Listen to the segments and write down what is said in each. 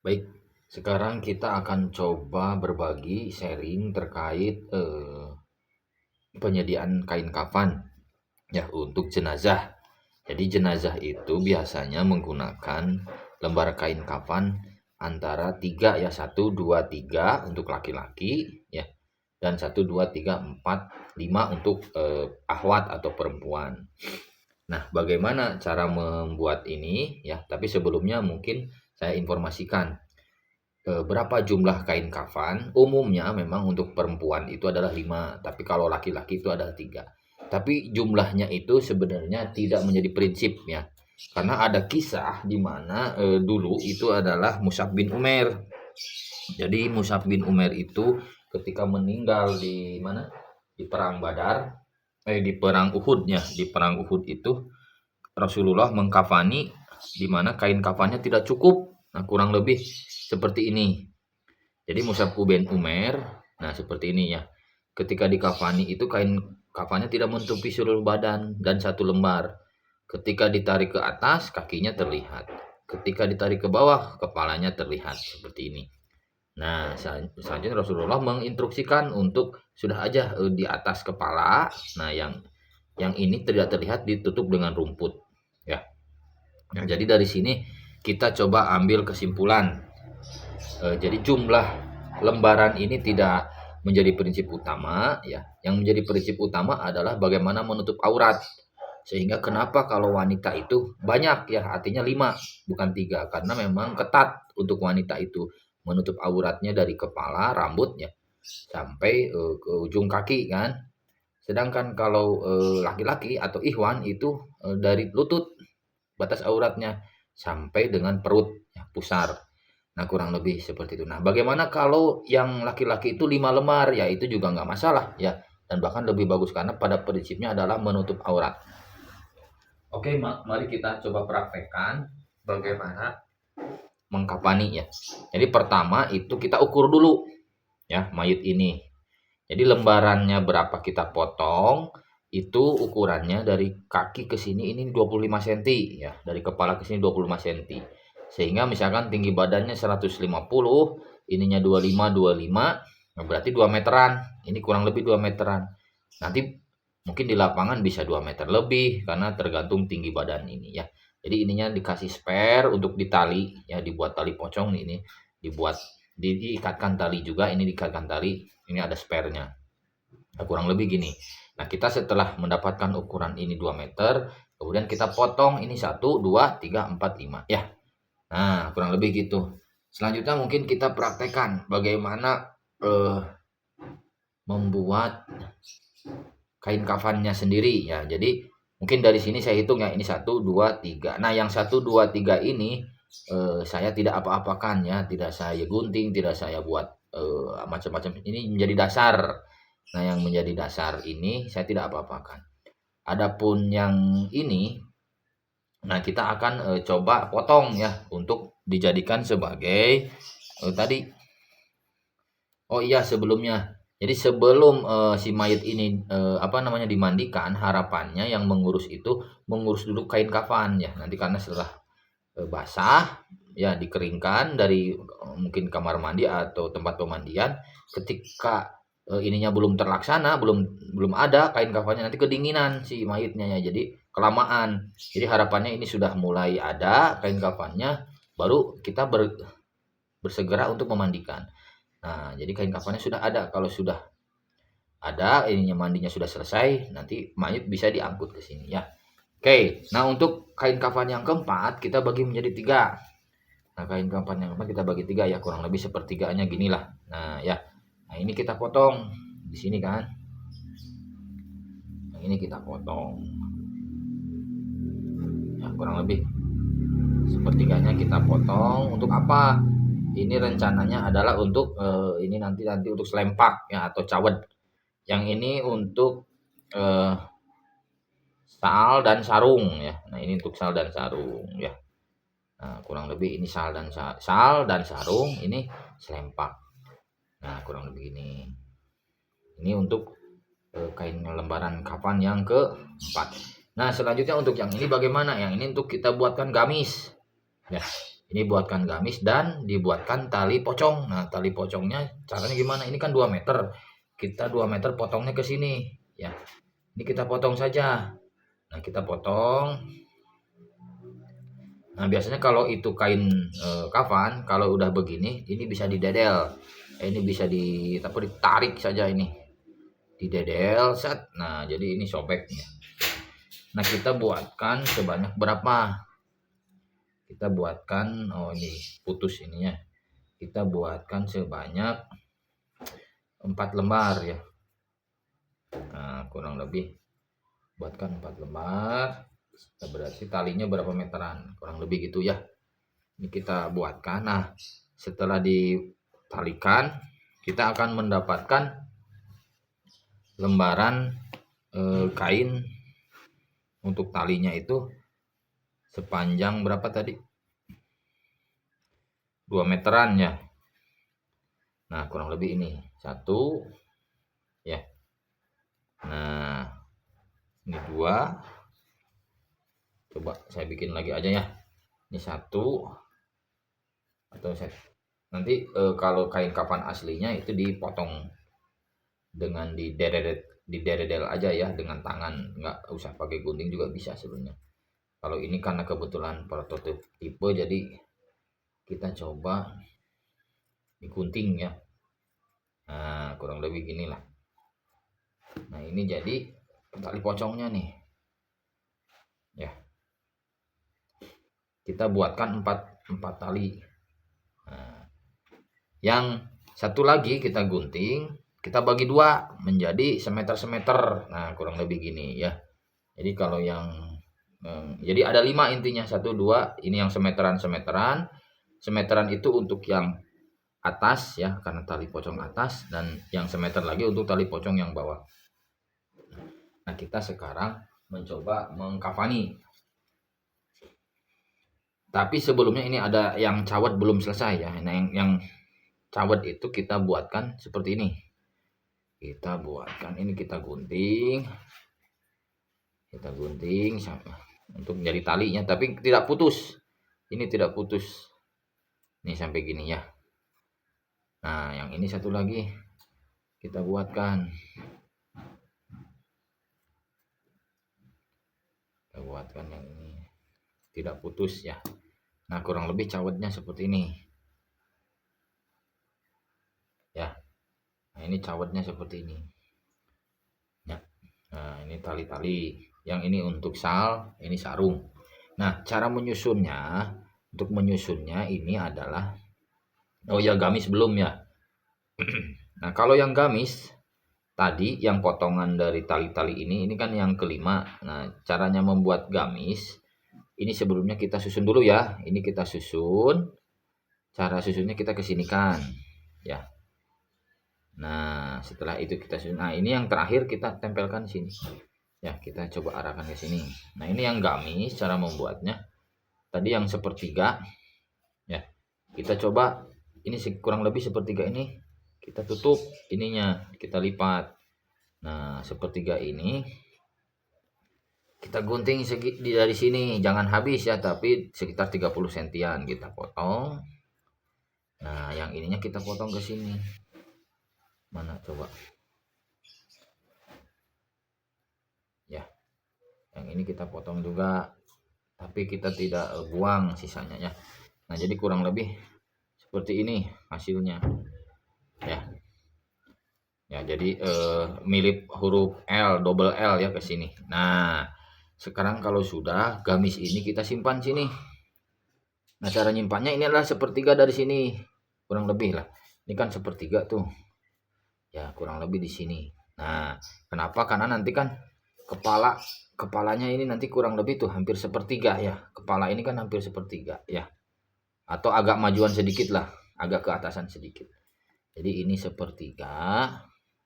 Baik, sekarang kita akan coba berbagi sharing terkait penyediaan kain kafan ya untuk jenazah. Jadi jenazah itu biasanya menggunakan lembar kain kafan antara 3 ya, 1, 2, 3 untuk laki-laki ya, dan 1, 2, 3, 4, 5 untuk ahwat atau perempuan. Nah, bagaimana cara membuat ini ya? Tapi sebelumnya mungkin saya informasikan berapa jumlah kain kafan. Umumnya memang untuk perempuan itu adalah 5, tapi kalau laki-laki itu adalah 3. Tapi jumlahnya itu sebenarnya tidak menjadi prinsip ya. Karena ada kisah di mana dulu itu adalah Mus'ab bin Umair. Jadi Mus'ab bin Umair itu ketika meninggal di mana? Di perang Badar, di perang Uhud ya, di perang Uhud itu Rasulullah mengkafani di mana kain kafannya tidak cukup. Nah, kurang lebih seperti ini. Jadi Mus'ab bin Umair, nah seperti ini ya. Ketika dikafani itu kain kafannya tidak menutupi seluruh badan dan satu lembar. Ketika ditarik ke atas, kakinya terlihat. Ketika ditarik ke bawah, kepalanya terlihat seperti ini. Nah, selanjutnya Rasulullah menginstruksikan untuk sudah aja di atas kepala. Nah, yang ini tidak terlihat ditutup dengan rumput ya. Nah, jadi dari sini kita coba ambil kesimpulan. Jadi jumlah lembaran ini tidak menjadi prinsip utama ya. Yang menjadi prinsip utama adalah bagaimana menutup aurat. Sehingga kenapa kalau wanita itu banyak ya, artinya 5 bukan 3, karena memang ketat untuk wanita itu menutup auratnya dari kepala, rambutnya sampai ke ujung kaki kan. Sedangkan kalau laki-laki atau ikhwan itu dari lutut batas auratnya sampai dengan perut ya, pusar. Nah, kurang lebih seperti itu. Nah, bagaimana kalau yang laki-laki itu 5 lembar? Ya, itu juga nggak masalah ya. Dan bahkan lebih bagus karena pada prinsipnya adalah menutup aurat. Oke, mari kita coba praktekkan bagaimana mengkafani ya. Jadi pertama itu kita ukur dulu ya mayit ini. Jadi lembarannya berapa kita potong, itu ukurannya dari kaki ke sini ini 25 cm ya, dari kepala ke sini 25 cm. Sehingga misalkan tinggi badannya 150, ininya 25, nah berarti 2 meteran. Ini kurang lebih 2 meteran. Nanti mungkin di lapangan bisa 2 meter lebih karena tergantung tinggi badan ini ya. Jadi ininya dikasih spare untuk ditali ya, dibuat tali pocong ini, dibuat diikatkan tali juga, ini diikatkan tali, ini ada spare-nya. Nah, kurang lebih gini. Nah, kita setelah mendapatkan ukuran ini 2 meter, kemudian kita potong ini 1, 2, 3, 4, 5 ya. Nah, kurang lebih gitu. Selanjutnya mungkin kita praktekkan bagaimana membuat kain kafannya sendiri ya. Jadi mungkin dari sini saya hitung ya, ini 1, 2, 3. Nah, yang 1, 2, 3 ini saya tidak apa-apakan ya, tidak saya gunting, tidak saya buat macam-macam. Ini menjadi dasar. Nah, yang menjadi dasar ini saya tidak apa-apakan. Adapun yang ini, nah kita akan coba potong ya untuk dijadikan sebagai tadi. Oh iya, sebelumnya. Jadi sebelum si mayit ini dimandikan, harapannya yang mengurus itu mengurus dulu kain kafan ya. Nanti karena setelah basah ya dikeringkan dari mungkin kamar mandi atau tempat pemandian, ketika ininya belum terlaksana, belum ada kain kafannya, nanti kedinginan si mayitnya ya. Jadi kelamaan. Jadi harapannya ini sudah mulai ada kain kafannya, baru kita bersegera untuk memandikan. Nah, jadi kain kafannya sudah ada. Kalau sudah ada, ininya mandinya sudah selesai, nanti mayit bisa diangkut ke sini ya. Oke, nah untuk kain kafan yang keempat kita bagi menjadi 3. Nah, kain kafan yang keempat kita bagi 3 ya, kurang lebih sepertiganya ginilah. Nah, ya. Nah, ini kita potong di sini kan. Yang ini kita potong. Ya, kurang lebih sepertiganya kita potong. Untuk apa? Ini rencananya adalah untuk ini nanti untuk selempak ya atau cawet. Yang ini untuk sal dan sarung ya. Nah, ini untuk sal dan sarung ya. Nah, kurang lebih ini sal dan sarung, ini selempak. Nah, kurang lebih ini. Ini untuk kain lembaran kafan yang keempat. Nah, selanjutnya untuk yang ini bagaimana? Yang ini untuk kita buatkan gamis. Ya. Ini buatkan gamis dan dibuatkan tali pocong. Nah, tali pocongnya caranya gimana? Ini kan 2 meter. Kita 2 meter potongnya ke sini, ya. Ini kita potong saja. Nah, kita potong. Nah, biasanya kalau itu kain kafan, kalau udah begini, ini bisa didedel. Ini bisa ditarik saja ini. Didedel, set. Nah, jadi ini sobeknya. Nah, kita buatkan sebanyak berapa? Kita buatkan, oh ini putus ininya. Kita buatkan sebanyak 4 lembar ya. Nah, kurang lebih buatkan 4 lembar. Berarti talinya berapa meteran? Kurang lebih gitu ya. Ini kita buatkan. Nah, setelah ditalikan, kita akan mendapatkan lembaran kain untuk talinya itu sepanjang berapa tadi? 2 meteran ya. Nah, kurang lebih ini. 1 ya. Nah, ini 2. Coba saya bikin lagi aja ya. Ini 1 atau saya nanti kalau kain kafan aslinya itu dipotong dengan didedel aja ya dengan tangan, nggak usah pakai gunting juga bisa sebenarnya. Kalau ini karena kebetulan prototipe jadi kita coba digunting ya. Nah, kurang lebih gini lah. Nah, ini jadi tali pocongnya nih ya. Kita buatkan 4 tali. Nah, yang satu lagi kita gunting, kita bagi 2 menjadi semeter. Nah, kurang lebih gini ya. Jadi kalau yang jadi ada 5 intinya, 1 2, ini yang semeteran. Semeteran itu untuk yang atas ya, karena tali pocong atas, dan yang semeter lagi untuk tali pocong yang bawah. Nah, kita sekarang mencoba mengkafani. Tapi sebelumnya ini ada yang cawat belum selesai ya. Nah, yang cawat itu kita buatkan seperti ini. Kita buatkan ini, kita gunting untuk menjadi talinya, tapi tidak putus. Ini tidak putus. Ini sampai gini ya. Nah, yang ini satu lagi kita buatkan. Kita buatkan yang ini. Tidak putus ya. Nah, kurang lebih cawatnya seperti ini. Ya. Nah, ini cawatnya seperti ini. Ya. Nah, ini tali-tali. Yang ini untuk sal, ini sarung. Nah, cara menyusunnya, untuk menyusunnya ini adalah, oh ya, gamis belum ya. Nah, kalau yang gamis tadi, yang potongan dari tali-tali ini kan yang kelima. Nah, caranya membuat gamis, ini sebelumnya kita susun dulu ya. Ini kita susun. Cara susunnya kita kesinikan ya. Nah, setelah itu kita susun. Nah, ini yang terakhir kita tempelkan sini. Ya, kita coba arahkan ke sini. Nah, ini yang gamis, cara membuatnya. Tadi yang sepertiga. Ya, kita coba ini kurang lebih sepertiga ini. Kita tutup ininya, kita lipat. Nah, sepertiga ini kita gunting dari sini. Jangan habis ya, tapi sekitar 30 sentian kita potong. Nah, yang ininya kita potong ke sini. Mana coba? Ya, yang ini kita potong juga, tapi kita tidak buang sisanya ya. Nah, jadi kurang lebih seperti ini hasilnya ya. Ya, jadi mirip huruf L, double L ya ke sini. Nah, sekarang kalau sudah, gamis ini kita simpan sini. Nah, cara nyimpannya ini adalah sepertiga dari sini, kurang lebih lah. Ini kan sepertiga tuh. Ya, kurang lebih di sini. Nah, kenapa? Karena nanti kan kepalanya ini nanti kurang lebih tuh hampir sepertiga ya. Kepala ini kan hampir sepertiga ya. Atau agak majuan sedikit lah, agak ke atasan sedikit. Jadi ini sepertiga,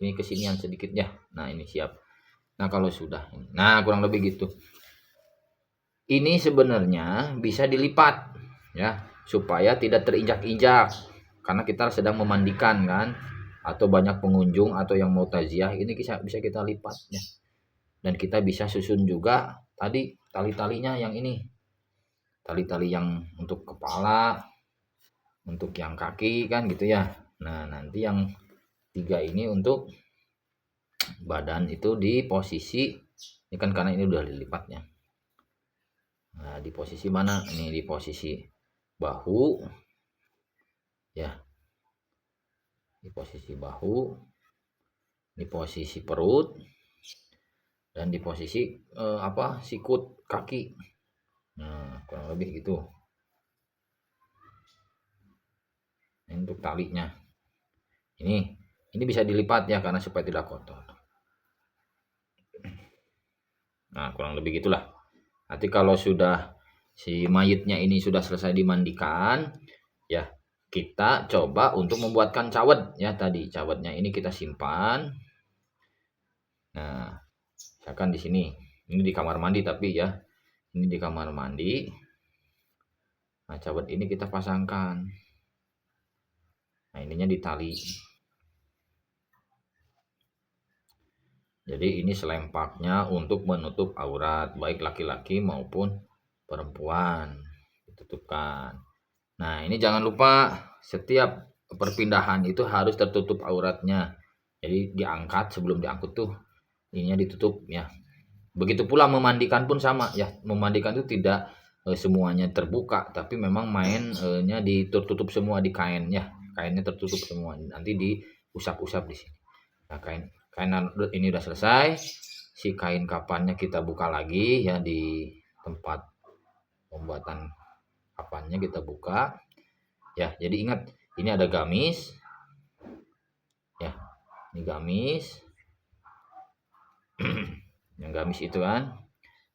ini kesinian sedikit ya. Nah, ini siap. Nah, kalau sudah, nah kurang lebih gitu. Ini sebenarnya bisa dilipat ya, supaya tidak terinjak-injak. Karena kita sedang memandikan kan, atau banyak pengunjung atau yang mau taziah, ini bisa kita lipat ya. Dan kita bisa susun juga tadi tali-talinya yang ini. tali-tali yang untuk kepala, untuk yang kaki kan gitu ya. Nah, nanti yang 3 ini untuk badan itu di posisi ini kan karena ini udah dilipatnya. Nah, di posisi mana? Ini di posisi bahu ya. Di posisi bahu, di posisi perut, dan di posisi sikut kaki. Nah, kurang lebih gitu. Ini untuk talinya. Ini bisa dilipat ya karena supaya tidak kotor. Nah, kurang lebih gitulah. Nanti kalau sudah si mayitnya ini sudah selesai dimandikan, ya kita coba untuk membuatkan cawet ya tadi. Cawetnya ini kita simpan. Nah, misalkan di sini. Ini di kamar mandi tapi ya. Ini di kamar mandi. Nah, cawet ini kita pasangkan. Nah, ininya ditali. Jadi ini selempaknya untuk menutup aurat baik laki-laki maupun perempuan, ditutupkan. Nah, ini jangan lupa setiap perpindahan itu harus tertutup auratnya. Jadi diangkat, sebelum diangkut tuh ininya ditutup ya. Begitu pula memandikan pun sama ya. Memandikan itu tidak semuanya terbuka, tapi memang mainnya ditutup semua di kain ya. Kainnya tertutup semua. Nanti diusap-usap di sini. Nah, kain ini udah selesai. Si kain kapannya kita buka lagi ya, di tempat pembuatan kapannya kita buka ya. Jadi ingat, ini ada gamis ya, ini gamis. Yang gamis itu kan,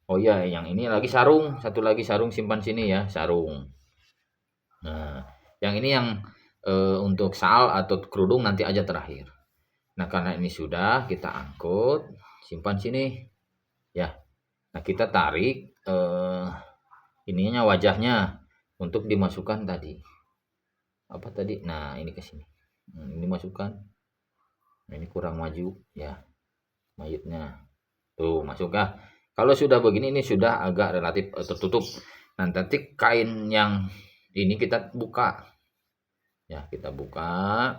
oh ya, yang ini lagi sarung, satu lagi sarung, simpan sini ya, sarung. Nah, yang ini yang untuk sal atau kerudung nanti aja terakhir. Nah, karena ini sudah kita angkut, simpan sini ya. Nah, kita tarik ininya, wajahnya untuk dimasukkan tadi. Apa tadi? Nah, ini ke sini. Ini masukkan. Nah, ini kurang maju ya mayitnya. Tuh, masuk kah? Kalau sudah begini, ini sudah agak relatif tertutup. Nah, nanti kain yang ini kita buka. Ya, kita buka.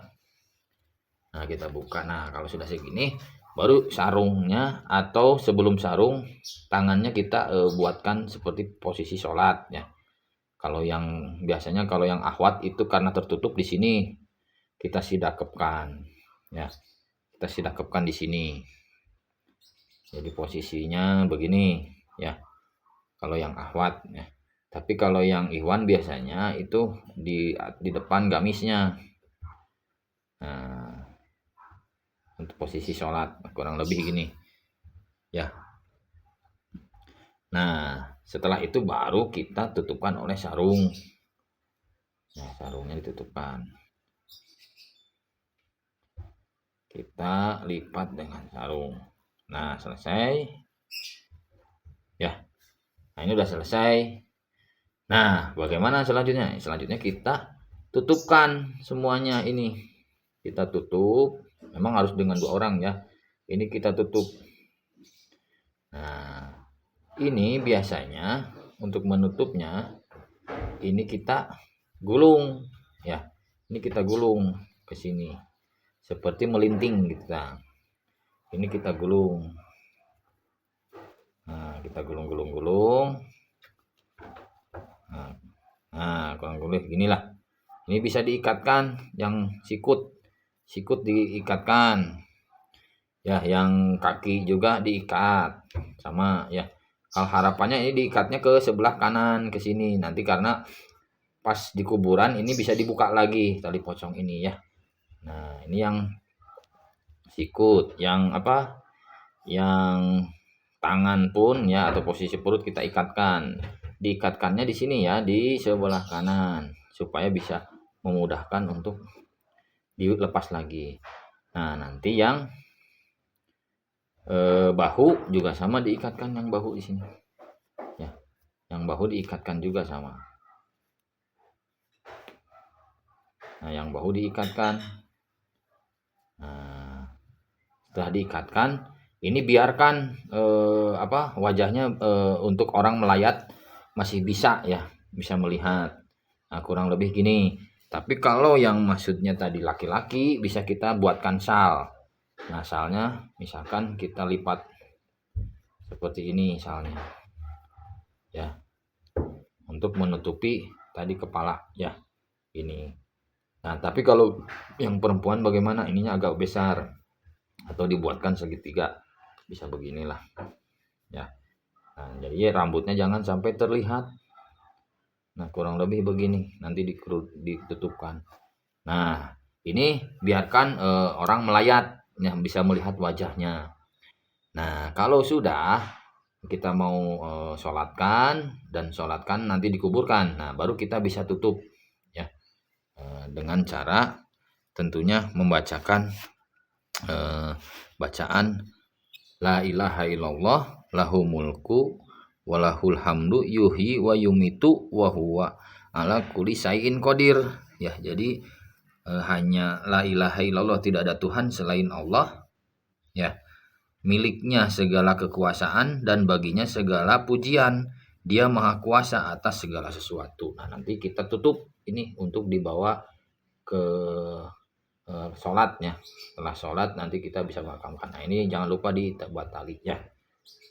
Nah, kita buka. Nah, kalau sudah segini, baru sarungnya, atau sebelum sarung tangannya kita buatkan seperti posisi sholat ya. Kalau yang biasanya, kalau yang ahwat itu karena tertutup di sini, kita sidakepkan ya. Kita sidakepkan di sini. Jadi posisinya begini ya. Kalau yang ahwat ya. Tapi kalau yang ikhwan biasanya itu di depan gamisnya. Nah, untuk posisi sholat kurang lebih gini ya. Nah, setelah itu baru kita tutupkan oleh sarung. Nah, sarungnya ditutupkan. Kita lipat dengan sarung. Nah, selesai ya. Nah, ini udah selesai. Nah, bagaimana selanjutnya? Selanjutnya kita tutupkan semuanya ini. Kita tutup. Memang harus dengan 2 orang ya. Ini kita tutup. Nah, ini biasanya untuk menutupnya ini kita gulung ya. Ini kita gulung ke sini. Seperti melinting gitu. Nah, ini kita gulung. Nah, kita gulung-gulung-gulung. Nah, kurang lebih ginilah. Ini bisa diikatkan, yang sikut diikatkan. Ya, yang kaki juga diikat sama ya. Kalau harapannya ini diikatnya ke sebelah kanan ke sini. Nanti karena pas di kuburan ini bisa dibuka lagi tali pocong ini ya. Nah, ini yang sikut, yang apa? Yang tangan pun ya, atau posisi perut kita ikatkan. Diikatkannya di sini ya, di sebelah kanan, supaya bisa memudahkan untuk dilepas lagi. Nah, nanti yang bahu juga sama, diikatkan yang bahu di sini. Ya, yang bahu diikatkan juga sama. Nah, yang bahu diikatkan. Nah, setelah diikatkan, ini biarkan wajahnya untuk orang melayat masih bisa ya. bisa melihat. Nah, kurang lebih gini. Tapi kalau yang maksudnya tadi laki-laki, bisa kita buatkan sal. Nah, salnya misalkan kita lipat seperti ini misalnya. Ya, untuk menutupi tadi kepala ya, ini. Nah, tapi kalau yang perempuan bagaimana? Ininya agak besar atau dibuatkan segitiga. Bisa beginilah. Ya. Nah, jadi rambutnya jangan sampai terlihat. Nah, kurang lebih begini, nanti ditutupkan. Nah, ini biarkan orang melayat yang bisa melihat wajahnya. Nah, kalau sudah kita mau sholatkan dan sholatkan nanti dikuburkan. Nah, baru kita bisa tutup ya dengan cara tentunya membacakan bacaan la ilaha illallah lahu mulku walahul hamdu yuhyi wa yumitu wa huwa ala kulli syai'in qadir. Ya, jadi hanya la ilaha illallah, tidak ada Tuhan selain Allah. Ya, miliknya segala kekuasaan dan baginya segala pujian. Dia maha kuasa atas segala sesuatu. Nah, nanti kita tutup ini untuk dibawa ke sholatnya. Setelah sholat nanti kita bisa makamkan. Nah, ini jangan lupa dibuat tali ya.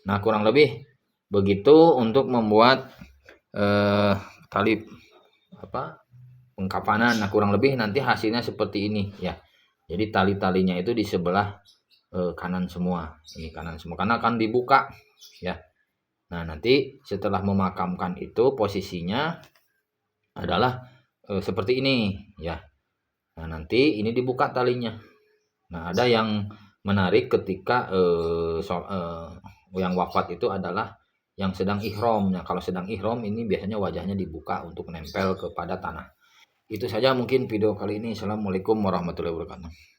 Nah, kurang lebih begitu untuk membuat tali pengkafanan. Nah, kurang lebih nanti hasilnya seperti ini ya. Jadi tali-talinya itu di sebelah kanan semua. Ini kanan semua karena akan dibuka ya. Nah, nanti setelah memakamkan itu posisinya adalah seperti ini ya. Nah, nanti ini dibuka talinya. Nah, ada yang menarik ketika yang wafat itu adalah yang sedang ihram. Nah, kalau sedang ihram ini biasanya wajahnya dibuka untuk nempel kepada tanah. Itu saja mungkin video kali ini. Assalamualaikum warahmatullahi wabarakatuh.